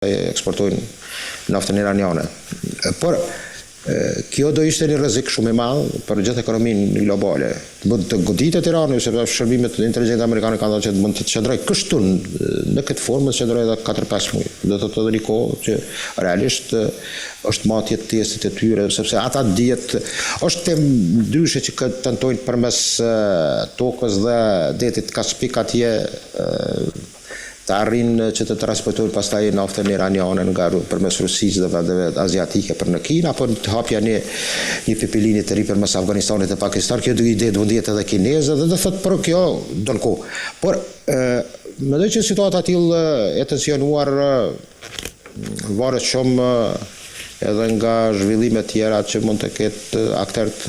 eksportojnë naftën iraniane. Por kjo do ishte një rrezik shumë i madh për gjithë ekonominë globale. Mund të goditet Irani, sepse shërbimet inteligjente amerikane kanë thënë që mund të çndrojë kështu në këtë formë, të çndrojë edhe 4-5 muaj. Do të thotë edhe kohë që realisht është matje të testit e tyre, sepse ata dihet është temë ndryshe që tentojnë përmes tokës dhe detit Kaspik atje të arrin që të transportojnë pastaj naftën iraniane nga përmes Rusisë dhe vendeve aziatike për në Kinë, apo të hapja një pipilinje të ri përmes Afganistanit dhe Pakistan. Kjo ide do ndihet edhe kineze dhe do thotë për kjo do në kohë. Por mendoj që situata e tillë e tensionuar varet shumë edhe nga zhvillime tjera që mund të ketë aktorët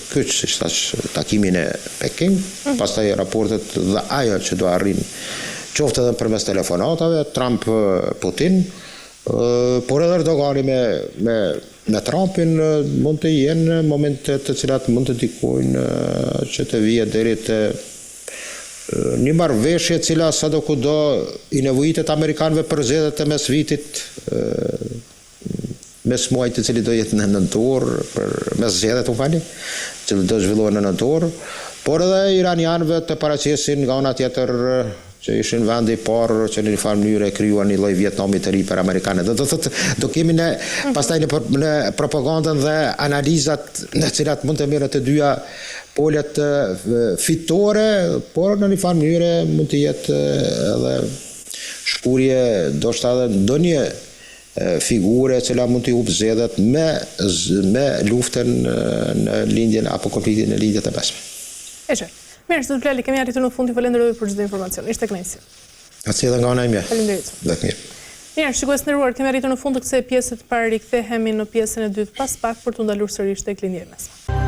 kyç, siç thash, takimin e Peking, pastaj raportet dhe ajo që do arrin qoftë edhe përmes telefonatave, Trump-Putin, por edhe Erdogani me Trumpin mund të jenë momente të cilat mund të ndikojnë që të vijë deri te një marrëveshje e cila sadokudo i nevojitet amerikanëve për zgjedhjet e mes vitit, mes muajit i cili do jetë në nëntor, mes zgjedhjeve që do zhvillohen në nëntor, por edhe iranianëve të paraqesin nga ana tjetër që ishin vendi i parë që në një farë mënyrë e krijuan një lloj Vietnami të ri për amerikanët. Do thotë do kemi pastaj në propagandën dhe analizat në cilat mund të merren të dyja polet fitore, por në një farë mënyrë mund të jetë edhe shkurje ndoshta edhe ndonjë figure e cila mund të hub zgjedhjet me luftën në lindjen apo konfliktin në lindjet e mesme. Mirë, zot Blali, kemi arritur në fund, ju falenderoj për çdo informacion. Ishte kënaqësi. Atëse edhe nga ana ime. Faleminderit. Mirë. Mirë, shikues nderuar, kemi arritur në fund të kësaj pjese të parë, rikthehemi në pjesën e dytë pas pak për të ndalur sërish tek linja e mesme.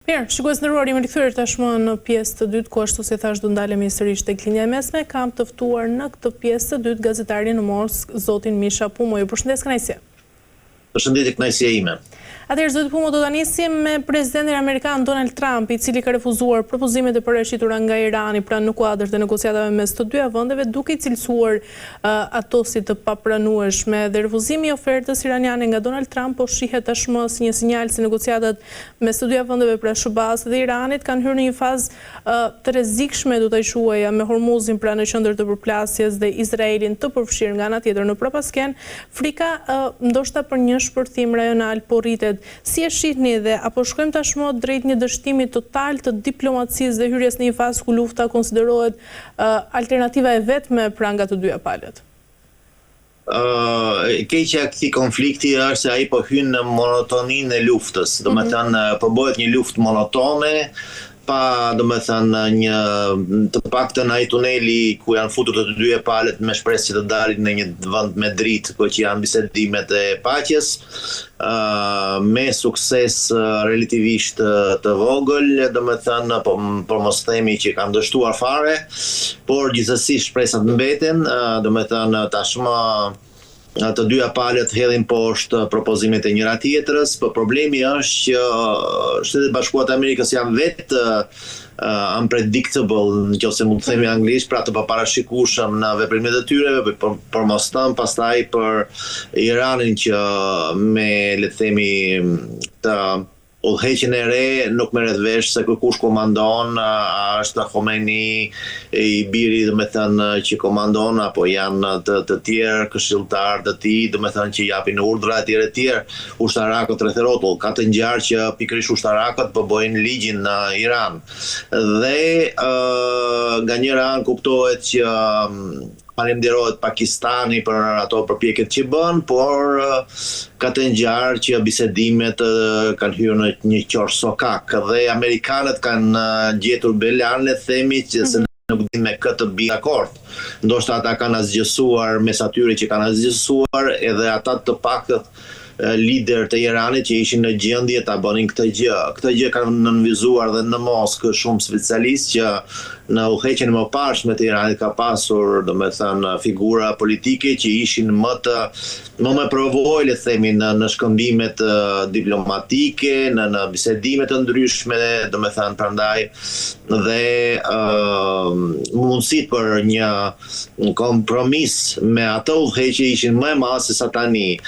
Mirë, shikues nderuar, jemi rikthyer tashmë në pjesë të dytë, ku ashtu si thash do ndalemi sërish tek linja e mesme. Kam të ftuar në këtë pjesë të dytë gazetarin në Moskë, zotin Misha Pumo. Ju përshëndes kënaqësi. Përshëndetje, kënaqësia ime. Atëherë, zoti Pumo, do ta nisim me presidentin amerikan Donald Trump, i cili ka refuzuar propozimet e paraqitura nga Irani pranë në kuadër të negociatave mes të dyja vendeve, duke i cilësuar ato si të papranueshme. Dhe refuzimi i ofertës iraniane nga Donald Trump po shihet tashmë si një sinjal se negociatat mes të dyja vendeve pra Shëbaz dhe Iranit kanë hyrë në një fazë të rrezikshme, do ta quaja, me Hormuzin pra në qendër të përplasjes dhe Izraelin të përfshirë nga ana tjetër në prapasken. Frika ndoshta për një shpërthim rajonal po rritet. Si e shihni dhe apo shkojmë tashmë drejt një dështimi total të diplomacisë dhe hyrjes në një fazë ku lufta konsiderohet alternativa e vetme pra nga të dyja palët? Keqja e këtij konflikti është se ai po hyn në monotoninë e luftës. Domethënë po bëhet një luftë monotone, pa domethënë një të paktën ai tuneli ku janë futur të dyja palët me shpresë që të dalin në një vend me dritë, ku që janë bisedimet e paqes, me sukses relativisht të vogël, domethënë po mos themi që kanë dështuar fare, por gjithsesi shpresat mbeten, domethënë tashmë të dyja palët hedhin poshtë propozimet e njëra tjetrës, por problemi është që Shtetet Bashkuara të Amerikës janë vetë unpredictable, nëse mund të themi anglisht, pra të paparashikueshëm në veprimet e tyre, por mos thënë pastaj për Iranin që me le të themi të udhëheqjen e re nuk merret vesh se kush komandon, a është Khomeini i biri domethënë që komandon apo janë të tjerë këshilltar të tij domethënë që japin urdhra etj. Ushtarakët rreth rrotull, ka të ngjarë që pikërisht ushtarakët po bëjnë ligjin në Iran. Dhe nga njëra anë kuptohet që falenderohet Pakistani për ato përpjekjet që bën, por ka të ngjarë që bisedimet kanë hyrë në një qorë sokak dhe amerikanët kanë gjetur belan, le të themi, që se nuk din me këtë bi akord. Ndoshta ata kanë asgjësuar mes atyre që kanë asgjësuar edhe ata të paktën lider të Iranit që ishin në gjendje ta bënin këtë gjë. Këtë gjë kanë nënvizuar dhe në Moskë shumë specialistë që në udhëheqjen më parshme të Iranit ka pasur, domethënë, figura politike që ishin më me provojë, le të themi, në shkëmbimet diplomatike, në bisedime të ndryshme, domethënë, prandaj dhe mundësit për një kompromis me ato udhëheqje ishin më e madhe se sa tani,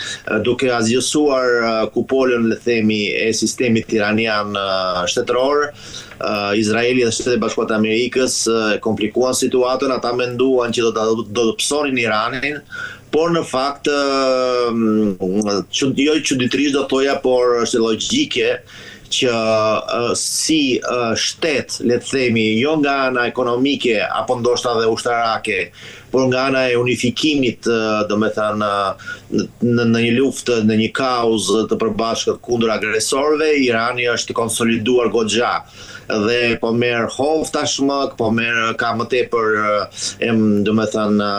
duke azgjësuar kupolën, le të themi, e sistemit iranian shtetëror. Izraeli dhe Shtetet Bashkuara të Amerikës komplikuan situatën, ata menduan që do të psonin Iranin, por në fakt jo çuditërisht do thoja, por është logjike që si shtet, le të themi, jo nga ana ekonomike apo ndoshta dhe ushtarake, por nga ana e unifikimit, domethënë, në një luftë, në një kauzë të përbashkët kundër agresorëve, Irani është konsoliduar goxha dhe po merr hov tashmë, po merr ka më tepër, domethënë,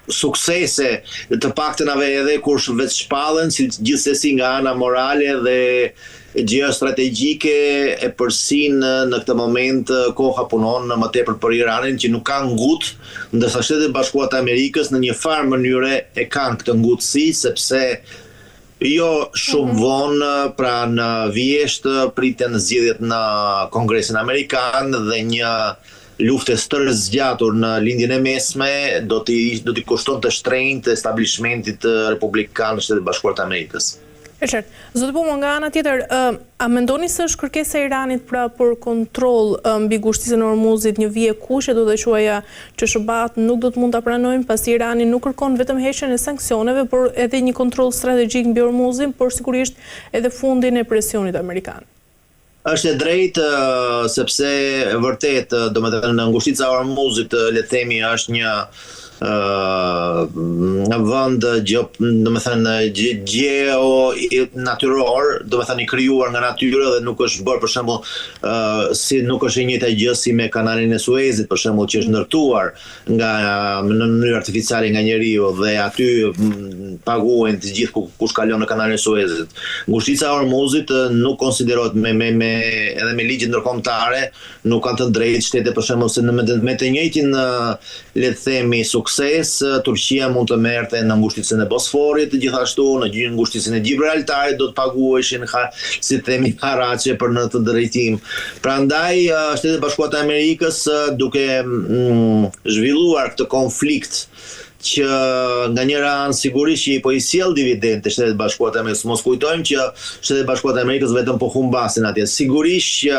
suksese, të paktën edhe kur vetë shpallen, si gjithsesi nga ana morale dhe geostrategjike e përsin në këtë moment koha punon më tepër për Iranin, që nuk ka ngut, ndërsa Shtetet Bashkuara të Amerikës në një farë mënyre e kanë këtë ngutësi, sepse jo shumë vonë, pra në vjesht priten zgjedhjet në Kongresin Amerikan dhe një luftë e zgjatur në lindjen e mesme do t'i kushtonte shtrenjtë establishmentit republikan në Shtetet Bashkuara të Amerikës. E qartë. Zotë Pumo, nga ana tjetër, a mendoni se është kërkesa e Iranit pra për kontroll mbi ngushtisën e Hormuzit një vije kushte, do të thuaja që SBA nuk do të mund ta pranojnë, pasi Irani nuk kërkon vetëm heqjen e sanksioneve, por edhe një kontroll strategjik mbi Hormuzin, por sigurisht edhe fundin e presionit amerikan? Është e drejtë, sepse vërtet, domethënë, ngushtica e Hormuzit, le të themi, është një vend domethënë gjeo natyror, domethënë i krijuar nga natyra dhe nuk është bërë, për shembull, si nuk është e njëjta gjë si me kanalin e Suezit, për shembull, që është ndërtuar në mënyrë artificiale nga njeriu dhe aty paguhen të gjithë kush kalon në kanalin e Suezit. Ngushtica e Hormuzit nuk konsiderohet edhe me ligjet ndërkombëtare, nuk kanë të drejtë shtete, për shembull, se me të njëjtin, le të themi, sukses, Turqia mund të merrte në ngushticën e Bosforit, gjithashtu në ngushticën e Gibraltarit do të paguheshin, si themi, haraçe për në të drejtim. Prandaj Shtetet Bashkuara të Amerikës, duke zhvilluar këtë konflikt që nga njëra anë sigurisht që po i sjell dividende të Shtetet Bashkuara të Amerikës, mos kujtojmë që Shtetet Bashkuara të Amerikës vetëm po humbasin atje. Sigurisht që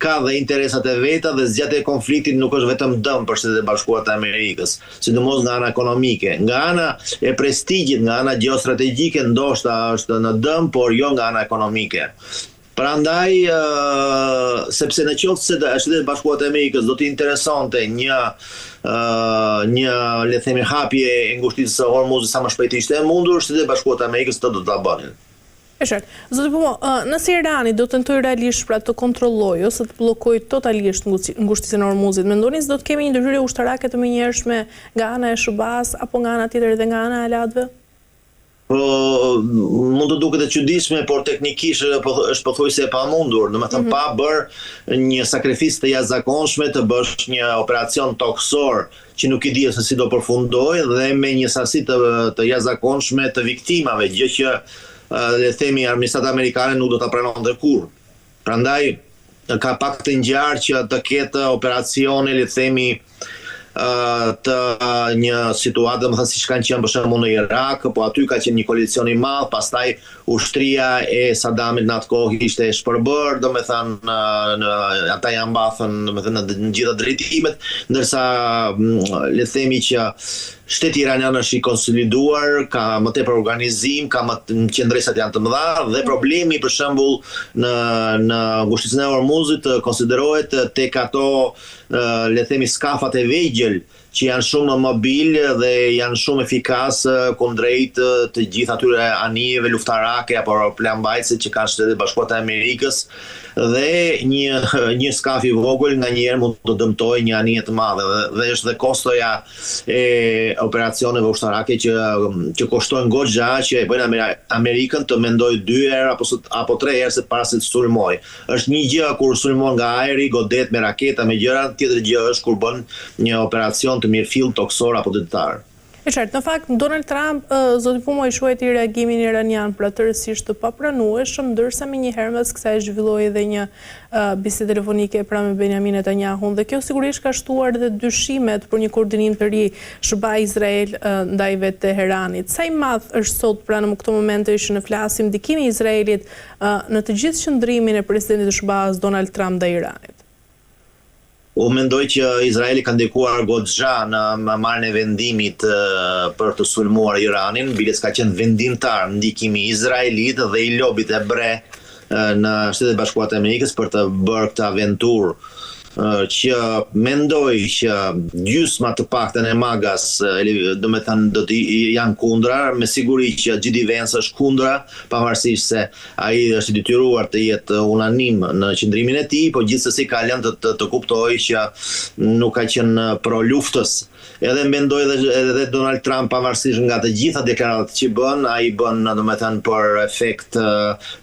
ka dhe interesat e veta dhe zgjatja e konfliktit nuk është vetëm dëm për Shtetet Bashkuara të Amerikës, sidomos nga ana ekonomike. Nga ana e prestigjit, nga ana geostrategjike ndoshta është në dëm, por jo nga ana ekonomike. Prandaj, sepse në qoftë se Shtetet Bashkuara të Amerikës do t'i interesonte një le të themi hapje e ngushticës së Hormuzit sa më shpejt ishte e mundur, Shtetet Bashkuara të Amerikës do ta bënin. E qartë. Zotë Pumo, nëse Irani do të tentojë realisht pra të kontrollojë ose të bllokojë totalisht ngushticën e Hormuzit, mendoni se do të kemi një ndërhyrje ushtarake të menjëhershme nga ana e SBA-s apo nga ana tjetër edhe nga ana e Alatëve? Mund të duket e çuditshme, por teknikisht është pothuajse e pamundur, domethënë pa bërë një sakrifisë të jashtëzakonshme, të bësh një operacion toksor që nuk i di se si do përfundojë dhe me një sasi të jashtëzakonshme të viktimave, gjë që le themi administrata amerikane nuk do ta pranonte kurrë. Prandaj ka pak të ngjarë që të ketë operacione, le themi, të një situatë, domethënë siç kanë qenë për shembull në Irak, po aty ka qenë një koalicion i madh, pastaj ushtria e Saddamit në atë kohë ishte shpërbër, domethënë ata janë mbathën domethënë në gjitha drejtimet, ndërsa le të themi që shteti iranian është i konsoliduar, ka më tepër organizim, ka qendresat janë të mëdha dhe problemi për shembull në ngushticën e Hormuzit konsiderohet tek ato le të themi skafat e vegjël që janë shumë mobil dhe janë shumë efikas kundrejt të gjithë atyre anijeve luftarake apo plambajtëse që kanë Shtetet Bashkuara të Amerikës, dhe një skaf i vogël nganjëherë mund të dëmtojë një anije të madhe dhe është dhe kostoja e operacioneve ushtarake që kushtojnë goxha që e bëjnë Amerikën të mendojë 2 herë apo 3 herë se para se të sulmojë. Është një gjë kur sulmon nga ajri, godet me raketa, me gjëra, tjetër gjë është kur bën një operacion të mirëfill toksor apo dëtar. E qartë, në fakt, Donald Trump, zoti Pumo, i shuajti reagimin iranian plotësisht të papranueshëm, ndërsa me njëherë mes kësaj zhvilloi edhe një bisedë telefonike pra me Benjamin Netanyahu, dhe kjo sigurisht ka shtuar edhe dyshimet për një koordinim të ri SBA-Izrael ndaj vetë Teheranit. Sa i madh është sot pra në këto momente që në flasim ndikimi i Izraelit në të gjithë qëndrimin e presidentit të SBA-s Donald Trump ndaj Iranit? Unë mendoj që Izraeli ka ndikuar goxha në marrjen e vendimit për të sulmuar Iranin, biles ka qenë vendimtar ndikimi izraelit dhe i lobit hebre në Shtetet Bashkuara të Amerikës për të bërë këtë aventurë që mendoj që gjysma të paktën e Magas, do me thënë, do të janë kundra, me siguri që J.D. Vance është kundra, pavarësisht se ai është i detyruar të jetë unanim në qëndrimin e tij, por gjithsesi ka lënë të kuptojë që nuk ka qenë pro luftës. Edhe mendoj edhe Donald Trump, pavarësisht nga të gjitha deklaratat që bën, ai bën, domethënë, për efekt,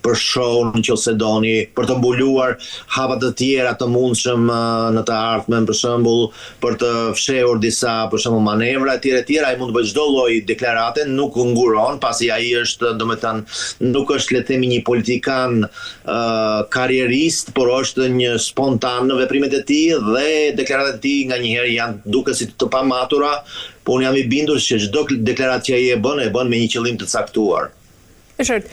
për show, nëse doni, për të mbuluar hapa të tjera të mundshëm në të ardhmen, për shembull, për të fshehur disa, për shembull, manevra etj. Ai mund të bëjë çdo lloj deklarate, nuk nguron, pasi ai është, domethënë, nuk është, le të themi, një politikan karrierist, por është një spontan në veprimet e tij dhe deklaratat e tij nganjëherë janë duke si të pamatura, por unë jam i bindur që çdo deklaratë që ai e bën me një qëllim të caktuar. E qartë,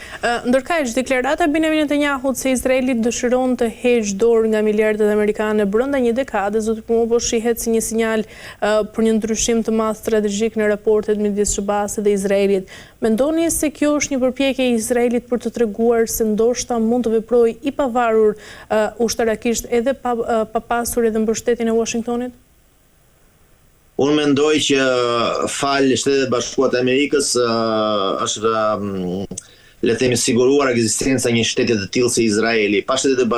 ndërkaq deklarata Benjamin Netanyahut se Izraeli dëshiron të heqë dorë nga miliardet amerikane brenda një dekade, zoti Pumo, po shihet si një sinjal për një ndryshim të madh strategjik në raportet midis SBA-s dhe Izraelit. Mendoni se kjo është një përpjekje e Izraelit për të treguar se ndoshta mund të veprojë i pavarur ushtarakisht edhe pa pasur edhe mbështetjen e Washingtonit? Unë mendoj që fal Shtetet Bashkuara të Amerikës është, le të themi, siguruar ekzistenca një shteti të tillë si Izraeli. Pa Shtetet